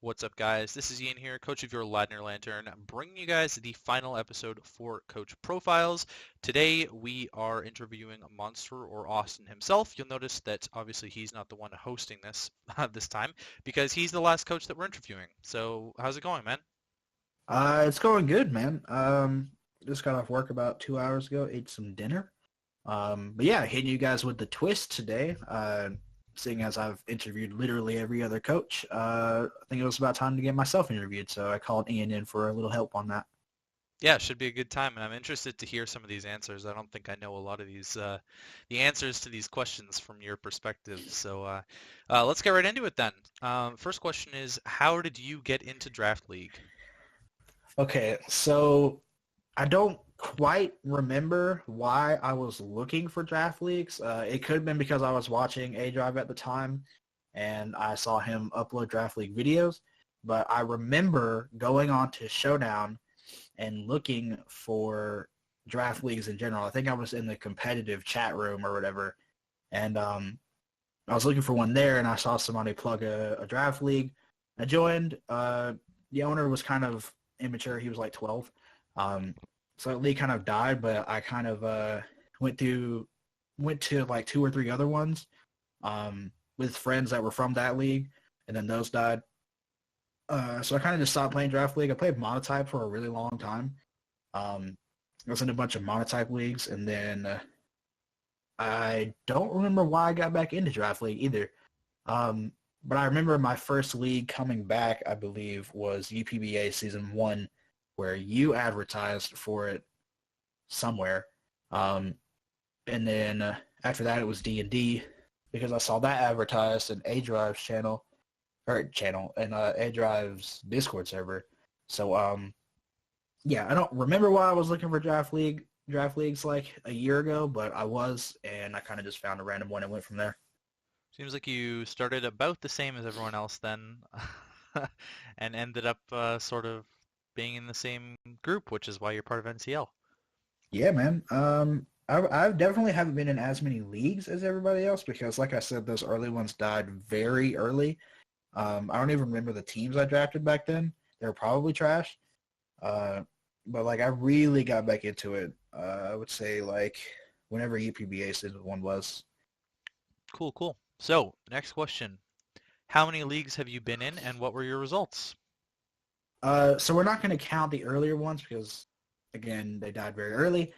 What's up, guys? This is Ian here, coach of your Ladner Lantern, bringing you guys the final episode for Coach Profiles. Today, we are interviewing Monster or Austin himself. You'll notice that obviously he's not the one hosting this this time because he's the last coach that we're interviewing. So, how's it going, man? It's going good, man. Just got off work about 2 hours ago, ate some dinner. But yeah, hitting you guys with the twist today. Seeing as I've interviewed literally every other coach, I think it was about time to get myself interviewed. So I called Ian in for a little help on that. Yeah, it should be a good time, and I'm interested to hear some of these answers. I don't think I know a lot of the answers to these questions from your perspective. So let's get right into it then. First question is, how did you get into Draft League? Okay, so I don't quite remember why I was looking for draft leagues. It could have been because I was watching A Drive at the time and I saw him upload draft league videos. But I remember going on to Showdown and looking for draft leagues in general. I think I was in the competitive chat room or whatever. And I was looking for one there and I saw somebody plug a draft league. I joined. The owner was kind of immature. He was like 12. So the league kind of died, but I kind of went to like two or three other ones with friends that were from that league, and then those died. So I kind of just stopped playing draft league. I played monotype for a really long time. I was in a bunch of monotype leagues, and then I don't remember why I got back into draft league either. But I remember my first league coming back, I believe, was UPBA Season 1, where you advertised for it somewhere. And then after that, it was D&D, because I saw that advertised in A Drive's channel, and A Drive's Discord server. So, yeah, I don't remember why I was looking for draft leagues like a year ago, but I was, and I kind of just found a random one and went from there. Seems like you started about the same as everyone else then, and ended up sort of being in the same group, which is why you're part of NCL. Yeah, man. I definitely haven't been in as many leagues as everybody else because, like I said, those early ones died very early. I don't even remember the teams I drafted back then. They were probably trash. But like I really got back into it. I would say like whenever UPBA season 1 was. Cool, cool. So, next question. How many leagues have you been in, and what were your results? So we're not going to count the earlier ones because, again, they died very early.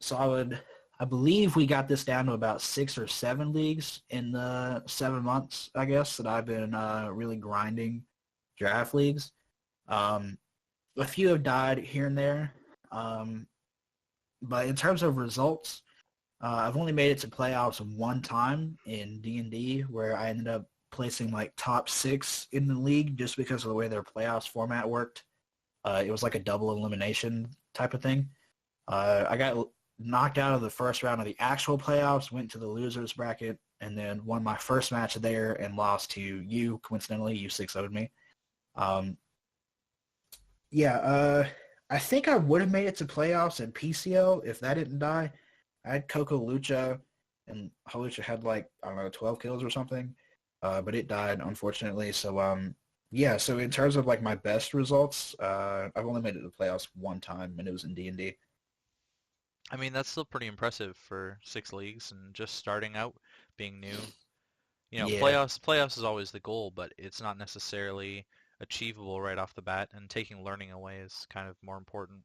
So I believe we got this down to about 6 or 7 leagues in the 7 months, I guess, that I've been really grinding draft leagues. A few have died here and there. But in terms of results, I've only made it to playoffs one time in D&D where I ended up placing like top 6 in the league just because of the way their playoffs format worked. It was like a double elimination type of thing. I got knocked out of the first round of the actual playoffs, went to the losers bracket, and then won my first match there and lost to you. Coincidentally, you 6-0'd me. I think I would have made it to playoffs in PCL if that didn't die. I had Coco Lucha, and Halucha had like, I don't know, 12 kills or something. But it died, unfortunately. So, yeah, so in terms of like my best results, I've only made it to the playoffs one time, and it was in D&D. I mean, that's still pretty impressive for 6 leagues and just starting out, being new. You know, Yeah. playoffs is always the goal, but it's not necessarily achievable right off the bat, and taking learning away is kind of more important.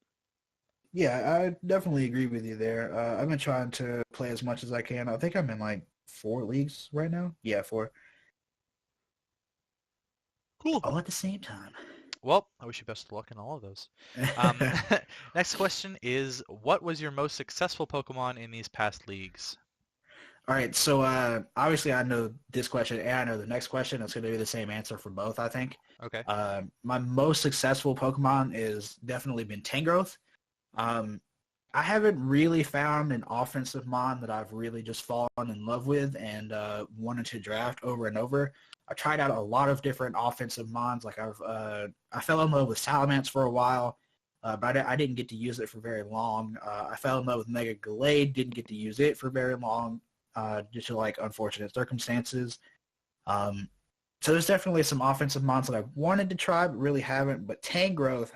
Yeah, I definitely agree with you there. I've been trying to play as much as I can. I think I'm in like 4 leagues right now. Yeah, 4. Cool. All at the same time. Well, I wish you best of luck in all of those. Um, next question is, what was your most successful Pokemon in these past leagues? All right, so obviously I know this question and I know the next question. It's going to be the same answer for both, I think. Okay. My most successful Pokemon is definitely been Tangrowth. Um, I haven't really found an offensive mon that I've really just fallen in love with and wanted to draft over and over. I tried out a lot of different offensive mons. Like I fell in love with Salamence for a while, but I didn't get to use it for very long. I fell in love with Mega Gallade, didn't get to use it for very long due to like unfortunate circumstances. So So there's definitely some offensive mons that I wanted to try, but really haven't. But Tangrowth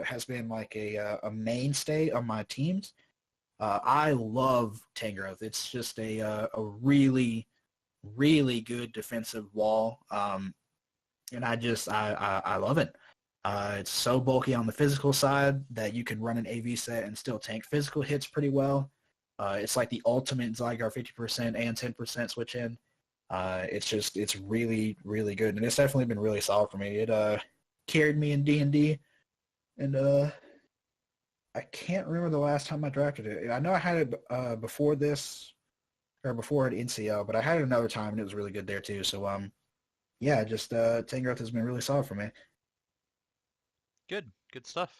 has been like a mainstay on my teams. I love Tangrowth. It's just a really, really good defensive wall. And I love it. It's so bulky on the physical side that you can run an AV set and still tank physical hits pretty well. It's like the ultimate Zygar 50% and 10% switch in. It's really, really good. And it's definitely been really solid for me. It carried me in D&D. And I can't remember the last time I drafted it. I know I had it before this, or before at NCL, but I had it another time and it was really good there too. So yeah, just Tangrowth has been really solid for me. Good stuff.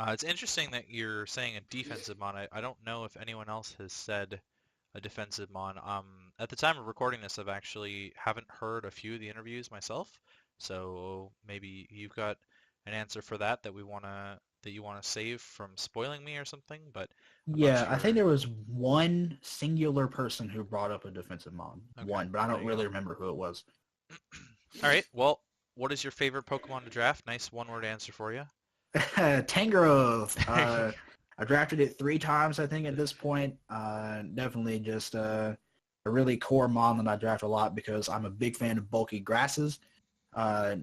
It's interesting that you're saying a defensive mon. I don't know if anyone else has said a defensive mon. At the time of recording this, I've actually haven't heard a few of the interviews myself, so maybe you've got an answer for that that you wanna save from spoiling me or something. But I'm not Yeah, I think sure. there was one singular person who brought up a defensive mod. Okay, One, but I there don't you really go. remember who it was. All right. Well, what is your favorite Pokemon to draft? Nice one-word answer for you. Tangrowth. There you I drafted it 3 times, I think, at this point. Definitely just a really core mod that I draft a lot because I'm a big fan of bulky grasses. Uh,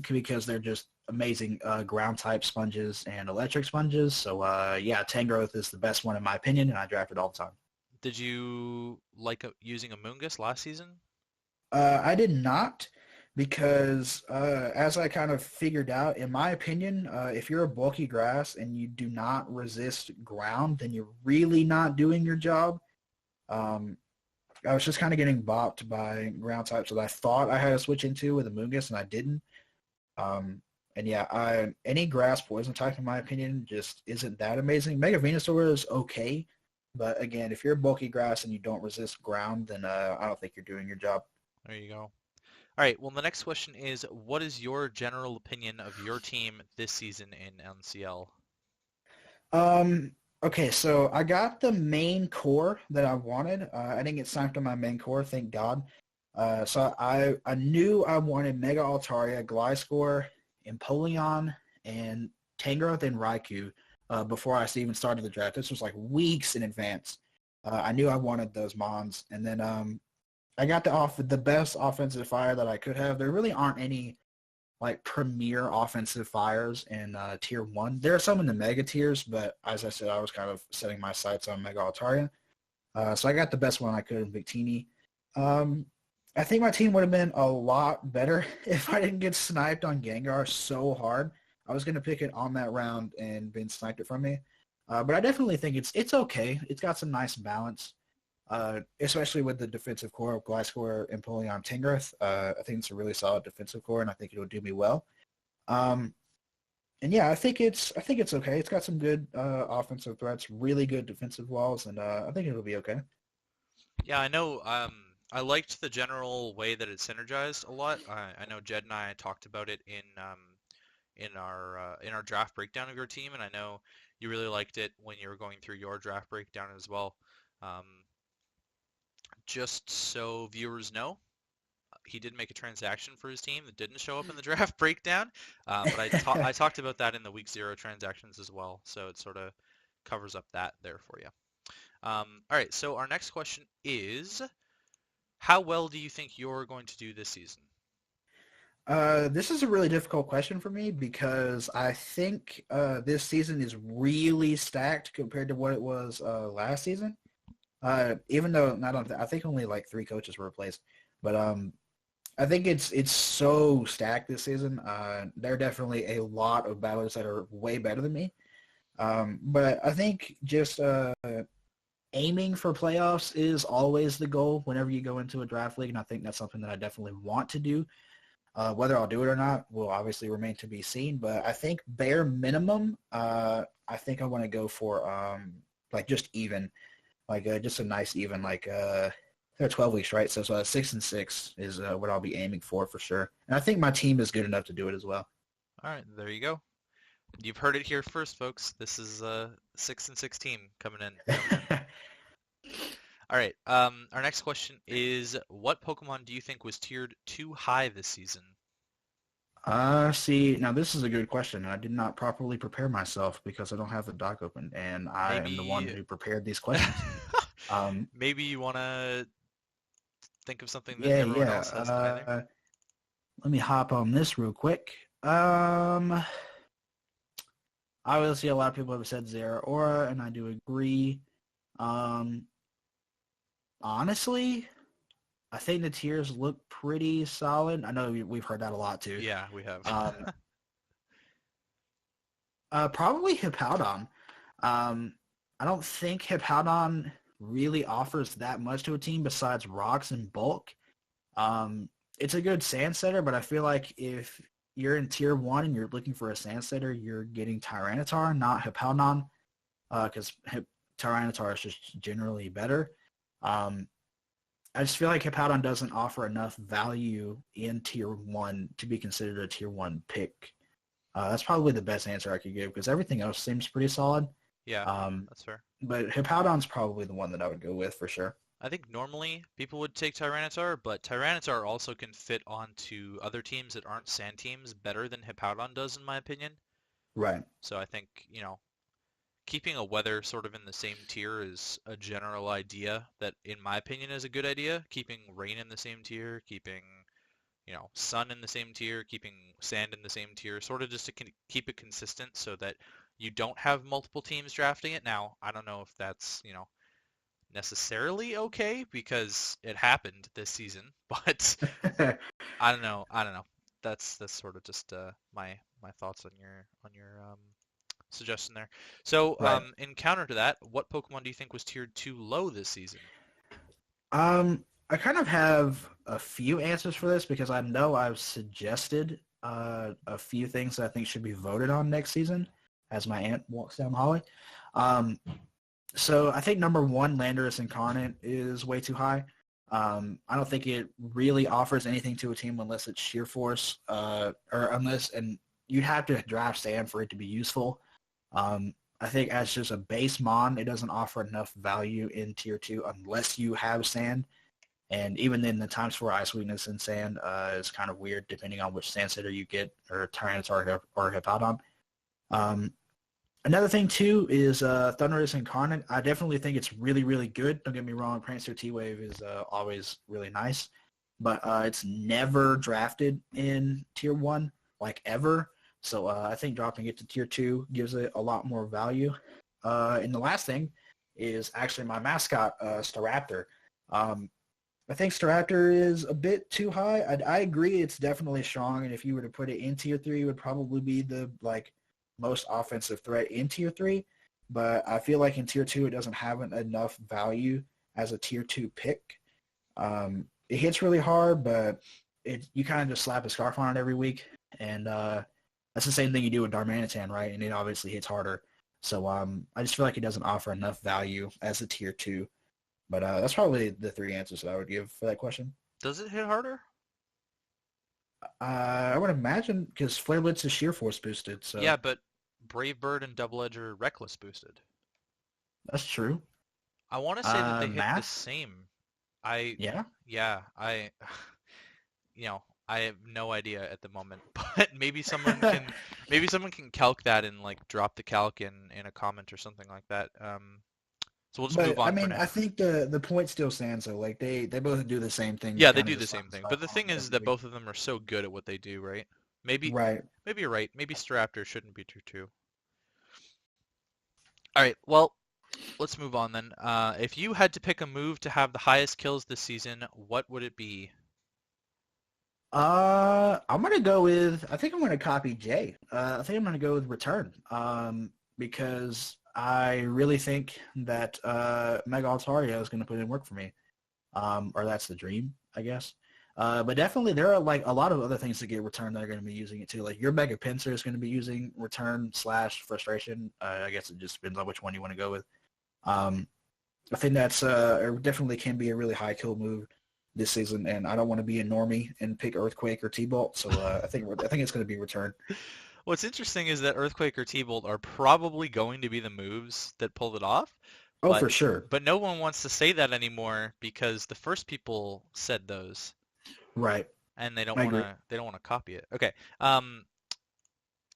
because they're just amazing ground type sponges and electric sponges. So yeah, Tangrowth is the best one in my opinion, and I draft it all the time. Did you like using a Moongus last season? I did not because as I kind of figured out, in my opinion, if you're a bulky grass and you do not resist ground, then you're really not doing your job. Um, I was just kind of getting bopped by ground types that I thought I had to switch into with a Moongus, and I didn't. Um, and yeah, any grass poison type, in my opinion, just isn't that amazing. Mega Venusaur is okay, but again, if you're bulky grass and you don't resist ground, then I don't think you're doing your job. There you go. All right. Well, the next question is, what is your general opinion of your team this season in NCL? Um, okay, so I got the main core that I wanted. I didn't get sniped on my main core, thank God. So I knew I wanted Mega Altaria, Gliscor, Empoleon, and Tangrowth and Raikou before I even started the draft. This was like weeks in advance. I knew I wanted those mons, and then I got the best offensive fire that I could have. There really aren't any like premier offensive fires in tier 1. There are some in the mega tiers, but as I said, I was kind of setting my sights on Mega Altaria. So I got the best one I could in Victini. Um, I think my team would have been a lot better if I didn't get sniped on Gengar so hard. I was going to pick it on that round and been sniped it from me. But I definitely think it's okay. It's got some nice balance, especially with the defensive core of Gliscor, Empoleon, Tingreth. I think it's a really solid defensive core, and I think it'll do me well. Um, and yeah, I think it's okay. It's got some good offensive threats, really good defensive walls, and I think it'll be okay. Yeah, I know. I liked the general way that it synergized a lot. I know Jed and I talked about it in our draft breakdown of your team, and I know you really liked it when you were going through your draft breakdown as well. Um, just so viewers know, he did make a transaction for his team that didn't show up in the draft breakdown, but I talked about that in the week 0 transactions as well, so it sort of covers up that there for you. All right, so our next question is, how well do you think you're going to do this season? This is a really difficult question for me because I think this season is really stacked compared to what it was last season. Even though not on, I think only like 3 coaches were replaced, but I think it's so stacked this season. There are definitely a lot of battlers that are way better than me. But I think just aiming for playoffs is always the goal whenever you go into a draft league, and I think that's something that I definitely want to do. Whether I'll do it or not will obviously remain to be seen, but I think bare minimum, I think I want to go for like just even, like just a nice even, like they're 12 weeks, right? So 6-6 is what I'll be aiming for sure. And I think my team is good enough to do it as well. All right, there you go. You've heard it here first, folks. This is a 6-6 team coming in. All right. Our next question is, what Pokemon do you think was tiered too high this season? See, now this is a good question. I did not properly prepare myself because I don't have the doc open, and I am the one Maybe, who prepared these questions. Um, maybe you want to think of something that yeah, everyone yeah. else hasn't either. Let me hop on this real quick. Um, Obviously, a lot of people have said Zeraora, and I do agree. Um, Honestly, I think the tiers look pretty solid. I know we've heard that a lot too. Yeah, we have. Um, Probably Hippowdon. Um, I don't think Hippowdon really offers that much to a team besides rocks and bulk. Um, it's a good sand setter, but I feel like if you're in tier 1 and you're looking for a sand setter, you're getting Tyranitar, not Hippowdon, because Tyranitar is just generally better. Um, I just feel like Hippowdon doesn't offer enough value in tier 1 to be considered a tier 1 pick. That's probably the best answer I could give because everything else seems pretty solid. Yeah, Um, that's fair. but Hippowdon's probably the one that I would go with for sure. I think normally people would take Tyranitar, but Tyranitar also can fit onto other teams that aren't sand teams better than Hippowdon does, in my opinion. Right. So I think, keeping a weather sort of in the same tier is a general idea that, in my opinion, is a good idea. Keeping rain in the same tier, keeping, sun in the same tier, keeping sand in the same tier, sort of just to keep it consistent so that you don't have multiple teams drafting it. Now, I don't know if that's, necessarily okay because it happened this season, but I don't know. I don't know. That's sort of just my thoughts on your suggestion there. So, Right. in counter to that, what Pokemon do you think was tiered too low this season? I kind of have a few answers for this because I know I've suggested a few things that I think should be voted on next season as my aunt walks down the hallway. Um, so I think number one, Landorus Incarnate is way too high. I don't think it really offers anything to a team unless it's sheer force, or unless, and you'd have to draft sand for it to be useful. I think as just a base mon, it doesn't offer enough value in tier two unless you have sand. And even then, the times for ice weakness in sand is kind of weird depending on which sand setter you get, or Tyranitar or Hippowdon. Um, Another thing too is Thunderous Incarnate. I definitely think it's really, really good. Don't get me wrong, Prancer T-Wave is always really nice, but it's never drafted in Tier 1, like ever. So I think dropping it to Tier 2 gives it a lot more value. And the last thing is actually my mascot, Staraptor. Um, I think Staraptor is a bit too high. I agree it's definitely strong, and if you were to put it in Tier 3, it would probably be the, most offensive threat in Tier 3, but I feel like in Tier 2 it doesn't have enough value as a Tier 2 pick. It hits really hard, but you kind of just slap a scarf on it every week, and that's the same thing you do with Darmanitan, right? And it obviously hits harder. So I just feel like it doesn't offer enough value as a Tier 2. But that's probably the three answers that I would give for that question. Does it hit harder? I would imagine because Flare Blitz is sheer force boosted, Yeah, so but Brave Bird and Double Edge are Reckless boosted. that's true. I want to say that they hit the Math? same. I, Yeah. yeah, I have no idea at the moment, but maybe someone can calc that and like drop the calc in a comment or something like that. So we'll just move But I on for mean, I now. think the point still stands though. Like they both do the same thing. You Yeah, they kind of do the just slap same a thing. But scarf the on thing it is every that week. both of them are so good at what they do, right? Maybe Right. maybe you're right. Maybe Staraptor shouldn't be tier two. All right, well, let's move on then. If you had to pick a move to have the highest kills this season, what would it be? I'm gonna go with. I think I'm gonna copy Jay. I think I'm gonna go with return. Because I really think that Mega Altaria is gonna put in work for me. Or that's the dream, I guess. But definitely there are like a lot of other things to get return that are going to be using it too. Like your Mega Pincer is going to be using return slash frustration. I guess it just depends on which one you want to go with. Um, I think that's definitely can be a really high kill move this season, and I don't want to be a normie and pick Earthquake or T-Bolt, so I think it's going to be return. What's interesting is that Earthquake or T-Bolt are probably going to be the moves that pull it off, Oh, But for sure. but no one wants to say that anymore because the first people said those, Right. and they don't I want agree. to they don't want to copy it. Okay.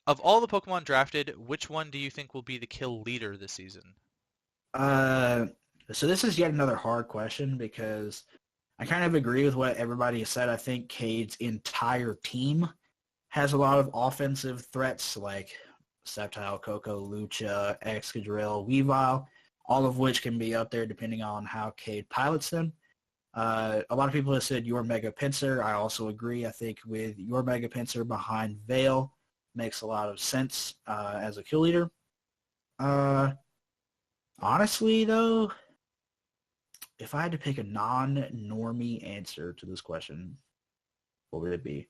Of all the Pokemon drafted, which one do you think will be the kill leader this season? Uh, so this is yet another hard question because I kind of agree with what everybody has said. I think Cade's entire team has a lot of offensive threats like Sceptile, Coco, Lucha, Excadrill, Weavile, all of which can be up there depending on how Cade pilots them. A lot of people have said your Mega Pinsir. I also agree. I think with your Mega Pinsir behind Veil makes a lot of sense as a kill leader. Uh, Honestly, though, if I had to pick a non-normie answer to this question, what would it be?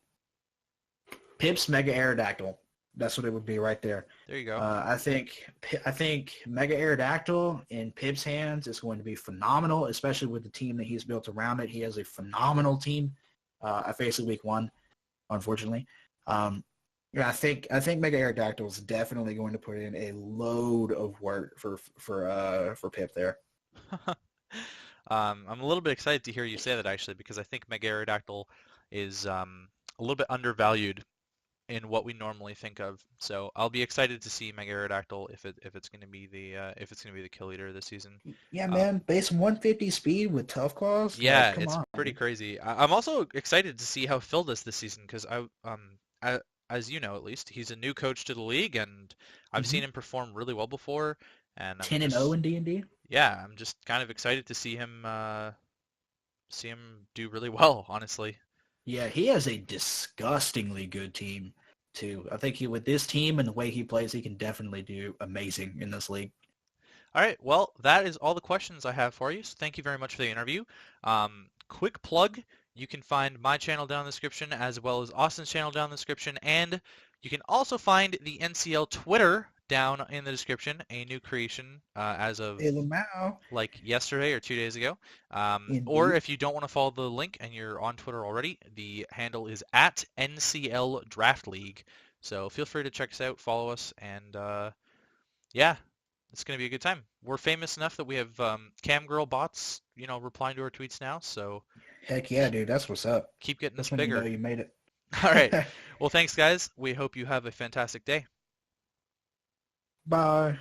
Pip's Mega Aerodactyl. That's what it would be right there. There you go. I think Mega Aerodactyl in Pip's hands is going to be phenomenal, especially with the team that he's built around it. He has a phenomenal team. I faced it week one, unfortunately. Um, yeah, I think Mega Aerodactyl is definitely going to put in a load of work for Pip there. I'm a little bit excited to hear you say that actually because I think Megarodactyl is a little bit undervalued in what we normally think of. So I'll be excited to see Megarodactyl if it's going to be the kill leader this season. Yeah, Uh, man, base 150 speed with tough claws. yeah, Like, come it's on, pretty dude. crazy. I'm also excited to see how Phil does this season because as you know at least, he's a new coach to the league and I've Mm-hmm. seen him perform really well before, and 10-0 in D&D. I'm just kind of excited to see him do really well, honestly. Yeah, he has a disgustingly good team too. I think with this team and the way he plays, he can definitely do amazing in this league. All right, well, that is all the questions I have for you. So thank you very much for the interview. Quick plug, you can find my channel down in the description as well as Austin's channel down in the description, and you can also find the NCL Twitter down in the description, a new creation as of Hey, Lamau, like yesterday or 2 days ago. Or indeed. if you don't want to follow the link and you're on Twitter already, the handle is at NCL Draft League. So feel free to check us out, follow us, and yeah, it's going to be a good time. We're famous enough that we have cam girl bots, replying to our tweets now. So Heck yeah, dude. That's what's up. keep getting us That's when you know bigger. you made All right. it. Well, thanks, guys. We hope you have a fantastic day. Bye.